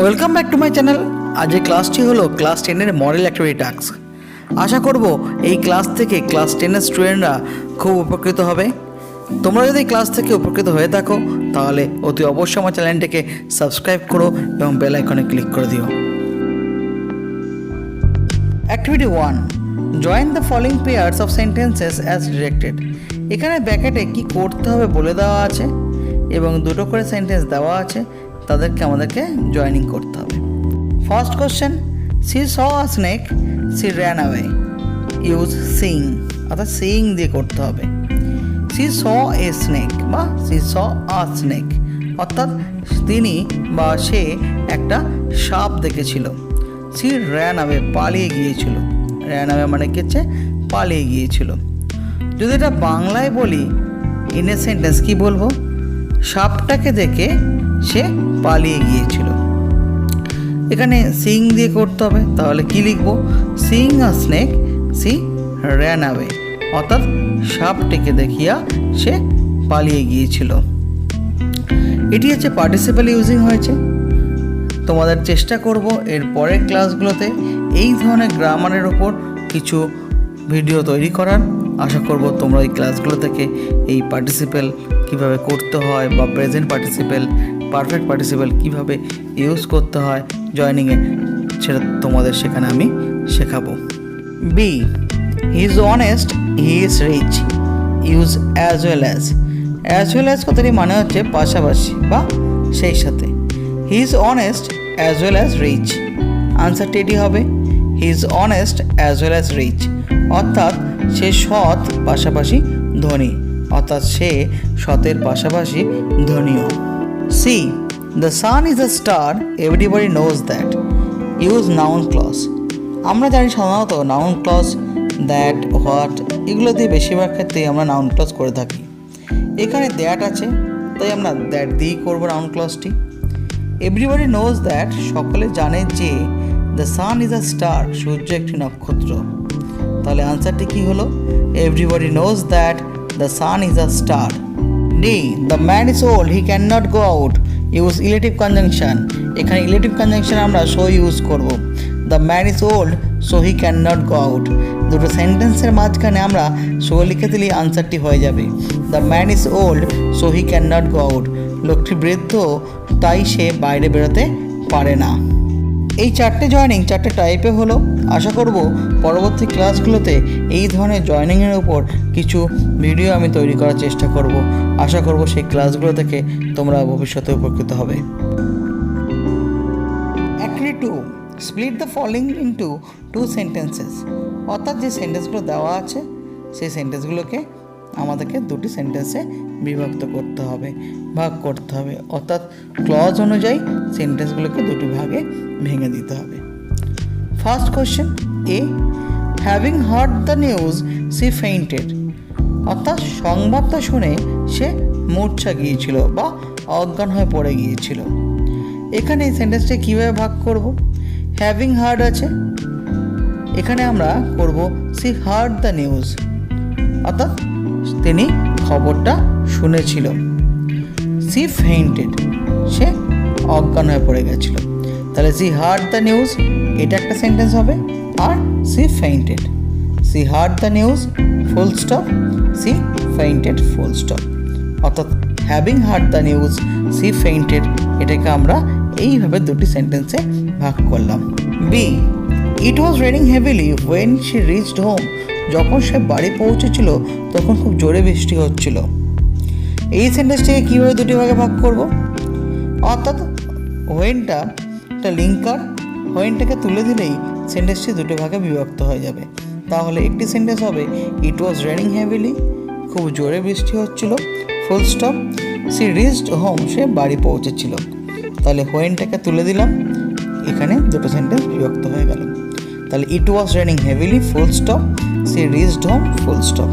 Welcome back to my channel. আজ এই ক্লাসটি হলো ক্লাস 10-এর মডেল অ্যাক্টিভিটি টাস্ক। আশা করব এই ক্লাস থেকে ক্লাস 10-এর স্টুডেন্টরা খুব উপকৃত হবে। তোমরা যদি ক্লাস থেকে উপকৃত হয়ে থাকো তাহলে অতি অবশ্যই আমার চ্যানেলটিকে সাবস্ক্রাইব করো এবং বেল আইকনে ক্লিক করে দিও। Activity 1, join the following pairs of sentences as directed. এখানে ব্র্যাকেটে কি করতে হবে বলে দেওয়া আছে এবং দুটো করে সেন্টেন্স দেওয়া আছে, তাদেরকে আমাদেরকে জয়েনিং করতে হবে। First question, she saw a snake, she ran away. Use seeing, অর্থাৎ সিং দিয়ে করতে হবে। সি স এ স্নেক বা সি স আ স্নেক, অর্থাৎ তিনি বা সে একটা সাপ দেখেছিল। সি র্যান অ্যাওয়ে, পালিয়ে গিয়েছিল। র্যান অ্যাওয়ে মানে কি হচ্ছে, পালিয়ে গিয়েছিল। যদি এটা বাংলায় বলি ইন এ সেন্টেন্স কী বলবো, সাপটাকে দেখে সে পালিয়ে গিয়েছিল। এখানে সিং দিয়ে করতে হবে, তাহলে কি লিখবো, seeing a snake she ran away, অর্থাৎ সাপটিকে দেখিয়া সে পালিয়ে গিয়েছিল। এটি হচ্ছে পার্টিসিপেল ইউজিং হয়েছে। তোমাদের চেষ্টা করব এর পরের ক্লাসগুলোতে এই ধরনের গ্রামারের ওপর কিছু ভিডিও তৈরি করার। আশা করব তোমরা এই ক্লাসগুলো থেকে এই পার্টিসিপেল কিভাবে করতে হয় বা প্রেজেন্ট পার্টিসিপেল, পারফেক্ট পার্টিসিপেল কিভাবে ইউজ করতে হয় জয়নিংয়ে, সেটা তোমাদের সেখানে আমি শেখাবো। B, he is honest, he is rich. Use as well as. As well as কথাটি মানে হচ্ছে পাশাপাশি বা সেই সাথে। He is honest as well as rich. আনসারটি এটি হবে, he is honest as well as rich, অর্থাৎ সে সৎ পাশাপাশি ধনী, অর্থাৎ সে সতের পাশাপাশি ধনীও। C, the sun is a star, everybody knows that. Use noun clause. আমরা জানি সাধারণত নাউন ক্লজ দ্যাট, হোয়াট এগুলো দিয়ে বেশিরভাগ ক্ষেত্রেই আমরা নাউন ক্লজ করে থাকি। এখানে দ্যাট আছে তাই আমরা দ্যাট দিয়েই করবো নাউন ক্লজটি। এভরিবডি নোজ দ্যাট, সকলে জানে যে the sun is a star, সূর্য একটি নক্ষত্র। তাহলে আনসারটি কি হলো, everybody knows that the sun is a star. D, the man is old, he can not go out. Use illative conjunction. এখানে ইলেটিভ কনজাংশন আমরা সো ইউজ করব। The man is old so he can not go out. দুটো সেন্টেন্সের মাঝখানে আমরা so লিখে দিলেই আনসারটি হয়ে যাবে। The man is old so he can not go out. লোকটি বৃদ্ধ তাই সে বাইরে বেরোতে পারে না। এই চারটে জয়নিং চারটে টাইপে হলো। আশা করব পরবর্তী ক্লাসগুলোতে এই ধরনের জয়নিংয়ের উপর কিছু ভিডিও আমি তৈরি করার চেষ্টা করব। আশা করব সেই ক্লাসগুলো থেকে তোমরা ভবিষ্যতে উপকৃত হবে। Activity 2, split the following into 2 sentences. অর্থাৎ যে সেন্টেন্সগুলো দেওয়া আছে সেই সেন্টেন্সগুলোকে আমাদেরকে দুটি সেন্টেন্সে বিভক্ত করতে হবে, ভাগ করতে হবে, অর্থাৎ ক্লজ অনুযায়ী সেন্টেন্সগুলোকে দুটি ভাগে ভেঙে দিতে হবে। First question, a, having heard the news she fainted. অর্থাৎ সংবাদটা শুনে সে মূর্ছা গিয়েছিল বা অজ্ঞান হয়ে পড়ে গিয়েছিল। এখানে এই সেন্টেন্সটা কীভাবে ভাগ করব, হ্যাভিং হার্ড আছে, এখানে আমরা করব সি হার্ড দ্য নিউজ, অর্থাৎ তিনি খবরটা শুনেছিল। সি ফেইন্টেড, সে অজ্ঞান হয়ে পড়ে গেছিল। তাহলে সি হার্ড দ্য নিউজ এটা একটা সেন্টেন্স হবে, আর she fainted, she heard the news full stop, she fainted full stop. অর্থাৎ having heard the news she fainted, এটাকে আমরা এইভাবে দুটি সেন্টেন্সে ভাগ করলাম। B, it was raining heavily when she reached home. যখন সে বাড়ি পৌঁছেছিল তখন খুব জোরে বৃষ্টি হচ্ছিল। এই সেন্টেন্সটিকে কীভাবে দুটি ভাগে ভাগ করব, অর্থাৎ হোয়েনটা একটা লিঙ্কার, হোয়েনটাকে তুলে দিলেই সেন্টেন্সটি দুটো ভাগে বিভক্ত হয়ে যাবে। তাহলে একটি সেন্টেন্স হবে ইট ওয়াজ রেনিং হেভিলি, খুব জোরে বৃষ্টি হচ্ছিল, full stop, she reached home, সে বাড়ি পৌঁছেছিল। তাহলে হোয়েনটাকে তুলে দিলাম, এখানে দুটো সেন্টেন্স বিভক্ত হয়ে গেল। তাহলে it was raining heavily full stop, she reached home full stop.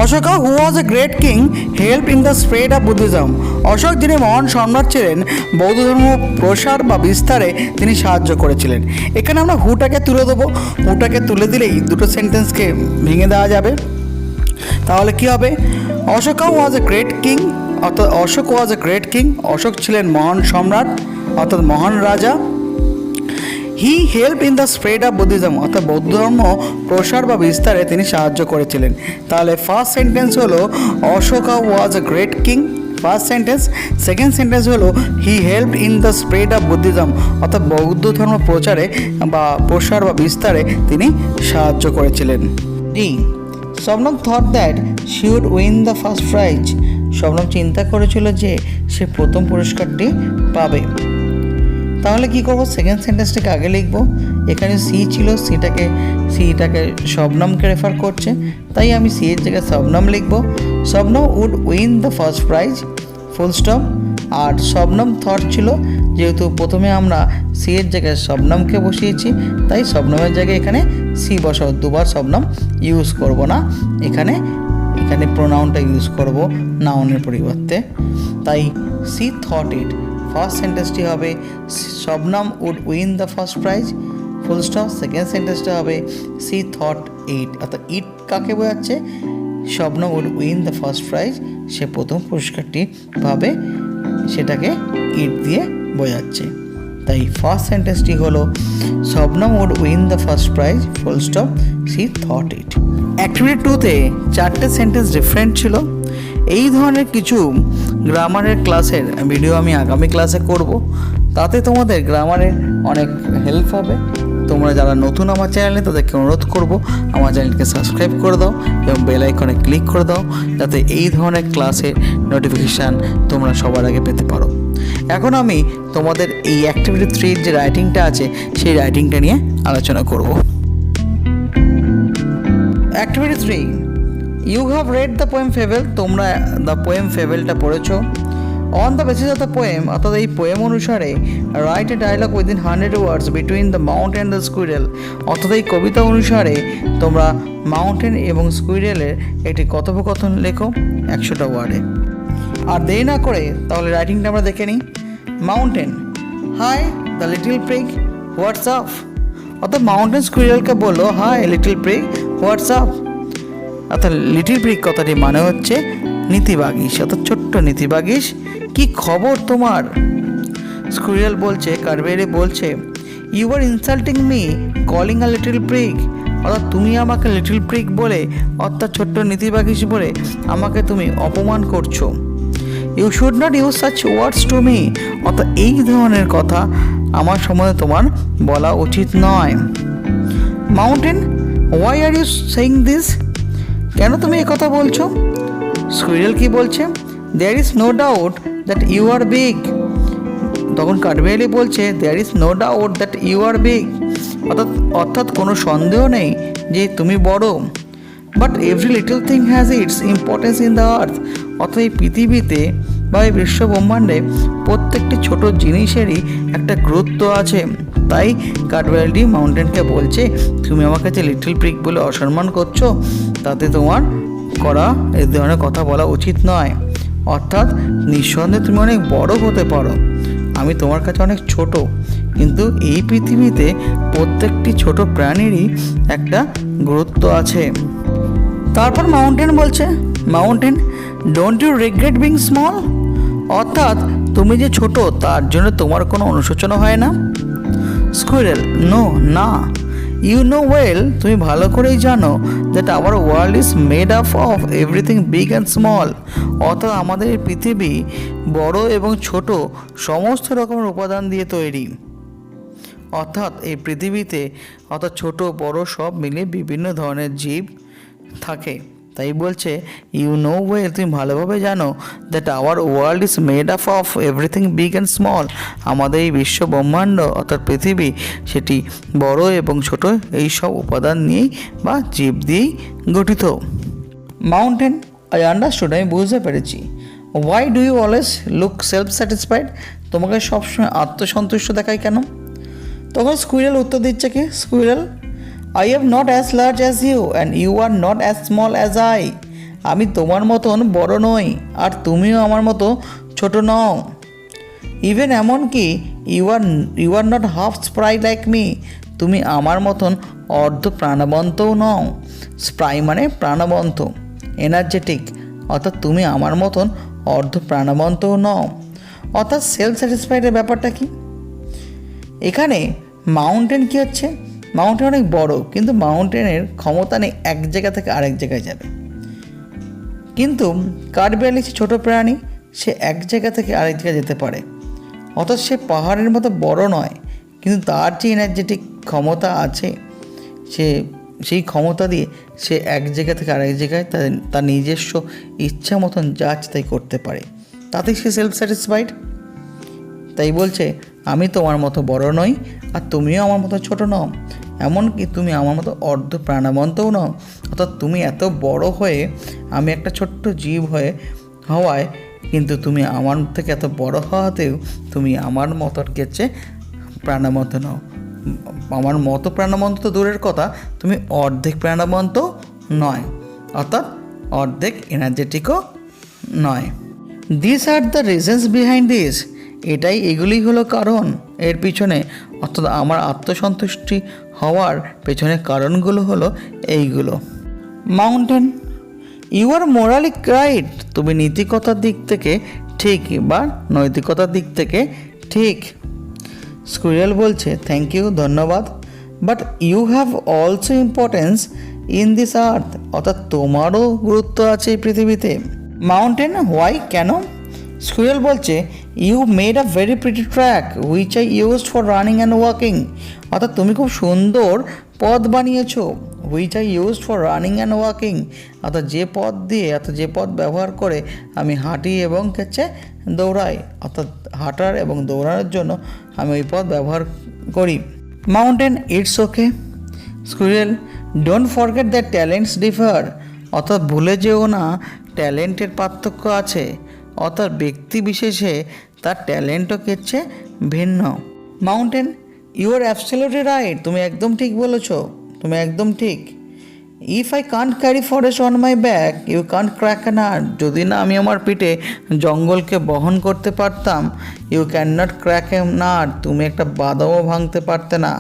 Ashoka who was a great king help in the spread of Buddhism. Ashok যিনি মহান সম্রাট ছিলেন, বৌদ্ধ ধর্ম প্রসার বা বিস্তারে তিনি সাহায্য করেছিলেন। এখানে আমরা হুটাকে তুলে দেবো, হুটাকে তুলে দিলেই দুটো সেন্টেন্সকে ভেঙে দেওয়া যাবে। তাহলে কি হবে, অশোকা ওয়াজ এ গ্রেট কিং, অর্থাৎ অশোক ওয়াজ এ গ্রেট কিং, অশোক ছিলেন মহান সম্রাট, অর্থাৎ মহান রাজা। হি help in the spread of Buddhism, অর্থাৎ বৌদ্ধ ধর্ম প্রসার বা বিস্তারে তিনি সাহায্য করেছিলেন। তাহলে ফার্স্ট সেন্টেন্স হলো Ashoka was a great king, first sentence. Second sentence হলো he help in the spread of Buddhism, অর্থাৎ বৌদ্ধ ধর্ম প্রচারে বা প্রসার বা বিস্তারে তিনি সাহায্য করেছিলেন। D, Shabnam thought that she would win the first prize, Shabnam চিন্তা করেছিল যে সে প্রথম পুরস্কারটি পাবে। তাহলে কি করব, সেকেন্ড সেন্টেন্সটাকে আগে লিখব। এখানে সি ছিল, সিটাকে শবনমকে রেফার করছে, তাই আমি সি এর জায়গায় শবনম লিখব। Shabnam would win the first prize, full stop. আর শবনম থট ছিল, যেহেতু প্রথমে আমরা সি এর জায়গায় শবনমকে বসিয়েছি, তাই শবনমের জায়গায় এখানে সি বসাবো, দুবার শবনম ইউজ করব না, এখানে প্রোনাউনটা ইউজ করব নাউনের পরিবর্তে। তাই সি থট ইট, ফার্স্ট সেন্টেন্সটি হবে Shabnam would win the first prize, full stop. Second সেন্টেন্সটা হবে সি থট ইট, অর্থাৎ ইট কাকে বোঝাচ্ছে, Shabnam would win the first prize, সে প্রথম পুরস্কারটি পাবে, সেটাকে ইট দিয়ে বোঝাচ্ছে। তাই ফার্স্ট সেন্টেন্সটি হলো Shabnam would win the first prize, full stop, she thought it. Activity 2তে 4টে সেন্টেন্স ডিফারেন্ট ছিল। এই ধরনের কিছু গ্রামারের ক্লাসের ভিডিও আমি আগামী ক্লাসে করব, তাতে তোমাদের গ্রামারের অনেক হেল্প হবে। তোমরা যারা নতুন আমার চ্যানেলে, তাদেরকে অনুরোধ করব আমার চ্যানেলকে সাবস্ক্রাইব করে দাও এবং বেল আইকনে ক্লিক করে দাও, যাতে এই ধরনের ক্লাসের নোটিফিকেশান তোমরা সবার আগে পেতে পারো। এখন আমি তোমাদের এই অ্যাক্টিভিটি 3 যে রাইটিংটা আছে, সেই রাইটিংটা নিয়ে আলোচনা করব। Activity 3, you have read the poem fable, তোমরা দ্য পোয়েম ফেবেলটা পড়েছো। On the basis of the poem, অর্থাৎ এই পোয়েম অনুসারে write a dialogue within 100 words between the mountain and the squirrel, অর্থাৎ এই কবিতা অনুসারে তোমরা মাউন্টেন এবং স্কুইরেলের একটি কথোপকথন লেখো 100টা ওয়ার্ডে। আর দেরি না করে তাহলে রাইটিংটা আমরা দেখে নিই। Mountain, hi the little prig, what's up, অর্থাৎ মাউন্টেন স্কুইরেলকে বললো hi little prig, what's up. অর্থাৎ লিটল প্রিগ কথাটি মানে হচ্ছে নীতিবাগীশ, অর্থাৎ ছোট্ট নীতিবাগীশ, কি খবর তোমার। স্কুইরেল বলছে, কাঠবিড়ালি বলছে, you are insulting me calling a little prig, অর্থাৎ তুমি আমাকে লিটল প্রিগ বলে, অর্থাৎ ছোট্ট নীতিবাগীশ বলে আমাকে তুমি অপমান করছো। You should not use such words to me, অর্থাৎ এই ধরনের কথা আমার সম্বন্ধে তোমার বলা উচিত নয়। Mountain, why are you saying this, কেন তুমি এই কথা বলছো। স্কুইরেল কি বলছে, there is no doubt that you are big, তখন কাঠবিড়ালি বলছে, there is no doubt that you are big, অর্থাৎ কোনো সন্দেহ নেই যে তুমি বড়। But every little thing has its importance in the earth, অর্থাৎ এই পৃথিবীতে বা এই বিশ্ব ব্রহ্মাণ্ডে প্রত্যেকটি ছোট জিনিসেরই একটা গুরুত্ব আছে। তাই কাঠবিড়ালি মাউন্টেনকে বলছে, তুমি আমাকে যে লিটল প্রিগ বলে অসম্মান করছো, তাতে তোমার করা এই ধরনের কথা বলা উচিত নয়। অর্থাৎ নিঃসন্দেহে তুমি অনেক বড় হতে পারো, আমি তোমার কাছে অনেক ছোট, কিন্তু এই পৃথিবীতে প্রত্যেকটি ছোট প্রাণীরই একটা গুরুত্ব আছে। তারপর মাউন্টেন বলছে, mountain don't you regret being small, অর্থাৎ তুমি যে ছোট তার জন্য তোমার কোনো অনুশোচনা হয় না। স্কুইরেল, নো, না, ইউ নো ওয়েল, তুমি ভালো করেই জানো that our world is made up of everything big and small, অর্থাৎ আমাদের এই পৃথিবী বড় এবং ছোট সমস্ত রকমের উপাদান দিয়ে তৈরি। অর্থাৎ এই পৃথিবীতে অর্থাৎ ছোট বড় সব মিলে বিভিন্ন ধরনের জীব থাকে। তাই বলছে, ইউ নো ওয়েল, তুমি ভালোভাবে জানো that our world is made up of everything big and small, আমাদের এই বিশ্ব ব্রহ্মাণ্ড অর্থাৎ পৃথিবী সেটি বড় এবং ছোট এই সব উপাদান নিয়েই বা জীব দিয়েই গঠিত। মাউন্টেন, আই আন্ডারস্টুড, আমি বুঝতে পেরেছি। Why do you always look self satisfied, তোমাকে সবসময় আত্মসন্তুষ্ট দেখায় কেন। তখন স্কুইরেল উত্তর দিচ্ছে কি, squirrel, I am not as large as you and you are not as small as I, আমি তোমার মতন বড় নই আর তুমিও আমার মতো ছোট নও। ইভেন এমনকি you are not half spry like me, তুমি আমার মতন অর্ধ প্রাণবন্তও নও। স্প্রাই মানে প্রাণবন্ত, এনার্জেটিক, অর্থাৎ তুমি আমার মতন অর্ধ প্রাণবন্তও নও। অর্থাৎ সেলফ স্যাটিসফাইডের ব্যাপারটা কি, এখানে মাউন্টেন কী হচ্ছে, মাউন্টেন অনেক বড়, কিন্তু মাউন্টেনের ক্ষমতা নেই এক জায়গা থেকে আরেক জায়গায় যাবে। কিন্তু কাঠবিড়ালি সে ছোটো প্রাণী, সে এক জায়গা থেকে আরেক জায়গায় যেতে পারে। অর্থাৎ সে পাহাড়ের মতো বড় নয়, কিন্তু তার যে এনার্জেটিক ক্ষমতা আছে, সেই ক্ষমতা দিয়ে সে এক জায়গা থেকে আরেক জায়গায় তার নিজস্ব ইচ্ছা মতন যা তাই করতে পারে। তাতেই সে সেলফ স্যাটিসফাইড। তাই বলছে আমি তোমার মতো বড় নই, আর তুমিও আমার মতো ছোট নও, এমনকি তুমি আমার মতো অর্ধ প্রাণবন্তও নও। অর্থাৎ তুমি এত বড় হয়ে আমি একটা ছোট্ট জীব হওয়ায় কিন্তু তুমি আমার থেকে এত বড় হওয়াতেও তুমি আমার মতো গেছে প্রাণবন্ত নও। আমার মতো প্রাণবন্ত তো দূরের কথা, তুমি অর্ধেক প্রাণবন্ত নয়, অর্থাৎ অর্ধেক এনার্জেটিকও নয়। This are the reasons behind this, এগুলি হলো কারণ এর পিছনে, অর্থাৎ আমার আত্মসন্তুষ্টি হওয়ার পেছনে কারণগুলো হলো এইগুলো। Mountain, you are morally right, তুমি নীতিকতার দিক থেকে ঠিক বা নৈতিকতার দিক থেকে ঠিক। স্কুইরেল বলছে থ্যাংক ইউ, ধন্যবাদ, but you have also importance in this earth, অর্থাৎ তোমারও গুরুত্ব আছে এই পৃথিবীতে। মাউন্টেন, হোয়াই, কেন? স্কুইরেল বলছে you made a very pretty track which I used for running and walking, অর্থাৎ তুমি খুব সুন্দর পথ বানিয়েছো। Which I used for running and walking, অর্থাৎ যে পথ ব্যবহার করে আমি হাঁটি এবং দৌড়াই, অর্থাৎ হাঁটার এবং দৌড়ানোর জন্য আমি ওই পথ ব্যবহার করি। Mountain, it's okay. Squirrel, don't forget that talents differ, অর্থাৎ ভুলে যেও না ট্যালেন্টের পার্থক্য আছে, অর্থাৎ ব্যক্তি বিশেষে তার ট্যালেন্টও ভিন্ন। Mountain, you are absolutely right, তুমি একদম ঠিক বলেছ, তুমি একদম ঠিক। If I can't carry forest on my back you can't crack an nut, যদি না আমি আমার পিঠে জঙ্গলকে বহন করতে পারতাম, you can not crack a nut, তুমি একটা বাদামও ভাঙতে পারতে না।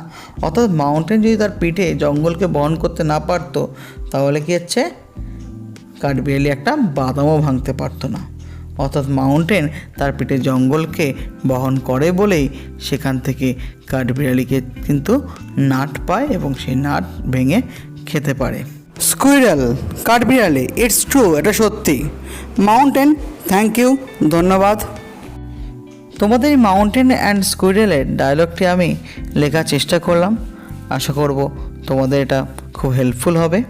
অর্থাৎ মাউন্টেন যদি তার পিঠে জঙ্গলকে বহন করতে না পারতো, তাহলে কি কাঠবিড়ালি একটা বাদামও ভাঙতে পারতো না। অর্থাৎ মাউন্টেন তার পিঠে জঙ্গলকে বহন করে বলেই সেখান থেকে কাঠবিড়ালিকে কিন্তু নাট পায় এবং সেই নাট ভেঙে খেতে পারে। স্কুইরেল, কাঠবিড়ালি, ইটস ট্রু, এটা সত্যি। মাউন্টেন, থ্যাংক ইউ, ধন্যবাদ। তোমাদের এই মাউন্টেন অ্যান্ড স্কুইরেলের ডায়লগটি আমি লেখার চেষ্টা করলাম, আশা করব তোমাদের এটা খুব হেল্পফুল হবে।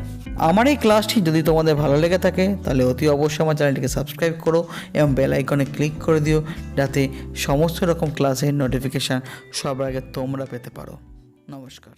আমার এই ক্লাসটি যদি তোমাদের ভালো লেগে থাকে তাহলে অতি অবশ্যই আমার চ্যানেলটিকে সাবস্ক্রাইব করো এবং বেল আইকনে ক্লিক করে দিও, যাতে সমস্ত রকম ক্লাসের নোটিফিকেশান সবার আগে তোমরা পেতে পারো। নমস্কার।